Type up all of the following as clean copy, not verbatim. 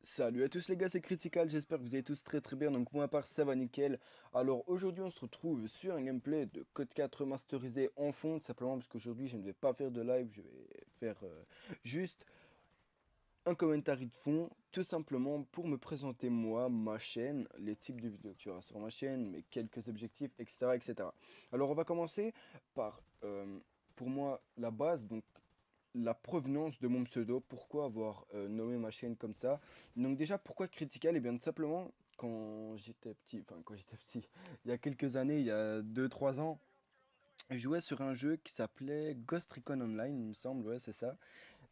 Salut à tous les gars, c'est Critical, j'espère que vous allez tous très bien, donc moi à part ça va nickel. Alors aujourd'hui on se retrouve sur un gameplay de Code 4 remasterisé en fond, tout simplement parce qu'aujourd'hui je ne vais pas faire de live, je vais faire juste un commentaire de fond, tout simplement pour me présenter moi, ma chaîne, les types de vidéos que tu auras sur ma chaîne, mes quelques objectifs, etc. etc. Alors on va commencer par, pour moi, la base, donc la provenance de mon pseudo, pourquoi avoir nommé ma chaîne comme ça. Donc déjà, pourquoi Critical? Et bien tout simplement, quand j'étais petit, enfin quand j'étais petit, il y a quelques années, il y a 2 3 ans, je jouais sur un jeu qui s'appelait Ghost Recon Online, il me semble, ouais c'est ça.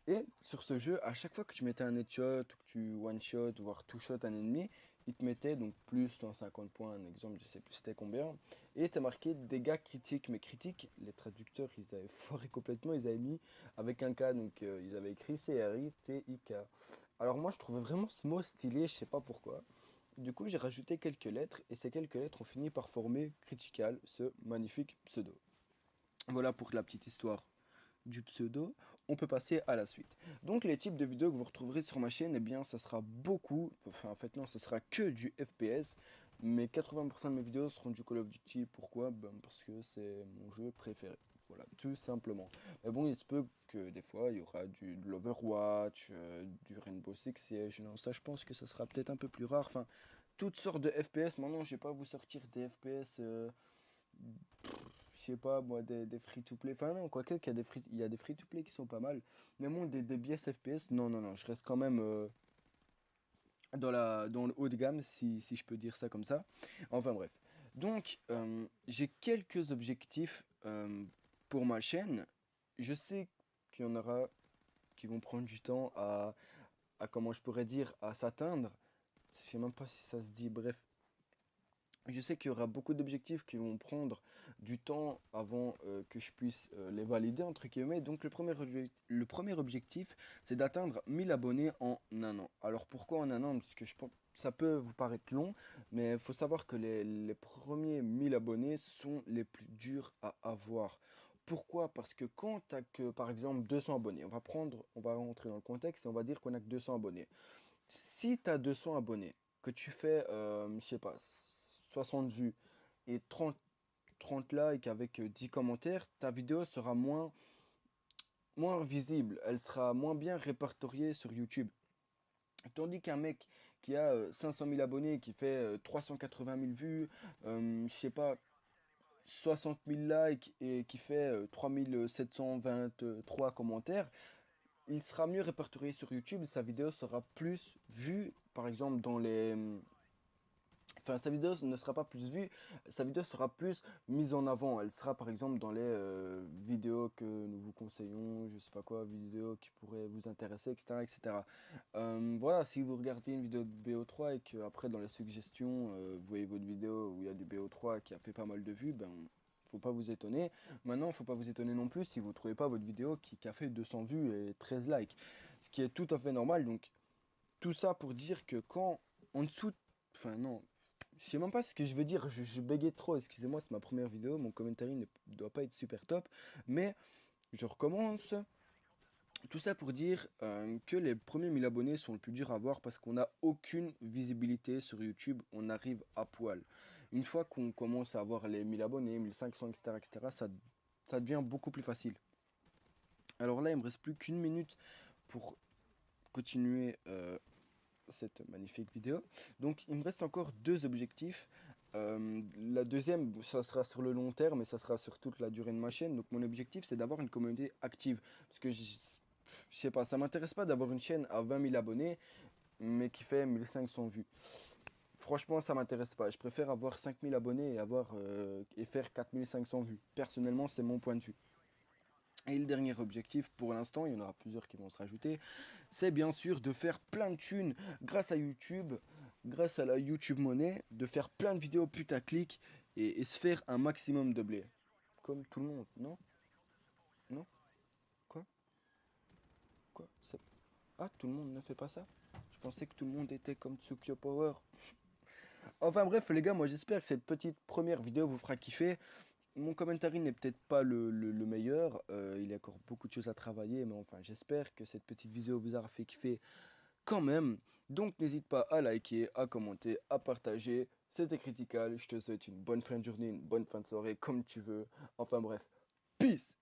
Et sur ce jeu, à chaque fois que tu mettais un headshot, ou que tu one-shot, voire two-shot un ennemi, il te mettait donc plus 150 points, un exemple, je sais plus c'était combien. Et t'as marqué dégâts critiques, mais critiques, les traducteurs ils avaient foiré complètement, ils avaient mis avec un K, donc ils avaient écrit CRITIK. Alors moi je trouvais vraiment ce mot stylé, je sais pas pourquoi. Du coup j'ai rajouté quelques lettres, et ces quelques lettres ont fini par former Critical, ce magnifique pseudo. Voilà pour la petite histoire du pseudo, on peut passer à la suite. Donc les types de vidéos que vous retrouverez sur ma chaîne, eh bien ça sera beaucoup, enfin en fait non, ça sera que du FPS, mais 80% de mes vidéos seront du Call of Duty. Pourquoi? Ben, parce que c'est mon jeu préféré. Voilà, tout simplement. Mais bon, il se peut que des fois il y aura de l'Overwatch, du Rainbow Six Siege. Non, ça je pense que ça sera peut-être un peu plus rare. Enfin, toutes sortes de FPS. Maintenant, je vais pas vous sortir des FPS je sais pas moi, des free-to-play. Enfin non, quoique qu'il y a il y a des free-to-play qui sont pas mal. Mais bon, des BS FPS, non, non, non, je reste quand même dans le haut de gamme, si je peux dire ça comme ça. Enfin bref. Donc, j'ai quelques objectifs pour ma chaîne. Je sais qu'il y en aura qui vont prendre du temps comment je pourrais dire, à s'atteindre. Je sais même pas si ça se dit, bref. Je sais qu'il y aura beaucoup d'objectifs qui vont prendre du temps avant que je puisse les valider, entre guillemets. Donc le premier objectif, c'est d'atteindre 1000 abonnés en un an. Alors pourquoi en un an? Parce que je pense ça peut vous paraître long, mais il faut savoir que les premiers 1000 abonnés sont les plus durs à avoir. Pourquoi? Parce que quand tu as que, par exemple, 200 abonnés, on va rentrer dans le contexte et on va dire qu'on a que 200 abonnés. Si tu as 200 abonnés, que tu fais, je sais pas, 60 vues et 30 likes avec 10 commentaires, ta vidéo sera moins visible, elle sera moins bien répertoriée sur YouTube. Tandis qu'un mec qui a 500 000 abonnés, qui fait 380 000 vues, je sais pas, 60 000 likes et qui fait 3723 commentaires, il sera mieux répertorié sur YouTube, sa vidéo sera plus vue, par exemple dans les... Enfin, sa vidéo ne sera pas plus vue, sa vidéo sera plus mise en avant. Elle sera par exemple dans les vidéos que nous vous conseillons, je sais pas quoi, vidéos qui pourraient vous intéresser, etc. etc. Voilà, si vous regardez une vidéo de BO3 et que après dans les suggestions, vous voyez votre vidéo où il y a du BO3 qui a fait pas mal de vues, ben faut pas vous étonner. Maintenant, faut pas vous étonner non plus si vous trouvez pas votre vidéo qui a fait 200 vues et 13 likes. Ce qui est tout à fait normal. Donc, tout ça pour dire que quand en dessous, enfin non, je sais même pas ce que je veux dire, je bégaye trop, excusez-moi, c'est ma première vidéo, mon commentaire ne doit pas être super top, mais je recommence. Tout ça pour dire que les premiers 1000 abonnés sont le plus dur à avoir parce qu'on n'a aucune visibilité sur YouTube, on arrive à poil. Une fois qu'on commence à avoir les 1000 abonnés, 1500, etc., etc., ça devient beaucoup plus facile. Alors là, il me reste plus qu'une minute pour continuer cette magnifique vidéo. Donc il me reste encore deux objectifs. La deuxième, ça sera sur le long terme et ça sera sur toute la durée de ma chaîne. Donc mon objectif, c'est d'avoir une communauté active. Parce que je sais pas, ça m'intéresse pas d'avoir une chaîne à 20 000 abonnés, mais qui fait 1500 vues. Franchement, ça m'intéresse pas. Je préfère avoir 5000 abonnés et faire 4500 vues. Personnellement, c'est mon point de vue. Et le dernier objectif, pour l'instant, il y en aura plusieurs qui vont se rajouter, c'est bien sûr de faire plein de thunes grâce à YouTube, grâce à la YouTube monnaie, de faire plein de vidéos putaclic et se faire un maximum de blé. Comme tout le monde, non? Non? Quoi? Quoi? Ah, tout le monde ne fait pas ça? Je pensais que tout le monde était comme Tsukio Power. Enfin bref, les gars, moi j'espère que cette petite première vidéo vous fera kiffer. Mon commentaire n'est peut-être pas le meilleur, il y a encore beaucoup de choses à travailler, mais enfin j'espère que cette petite vidéo vous aura fait kiffer quand même. Donc n'hésite pas à liker, à commenter, à partager. C'était Critical. Je te souhaite une bonne fin de journée, une bonne fin de soirée, comme tu veux. Enfin bref, peace!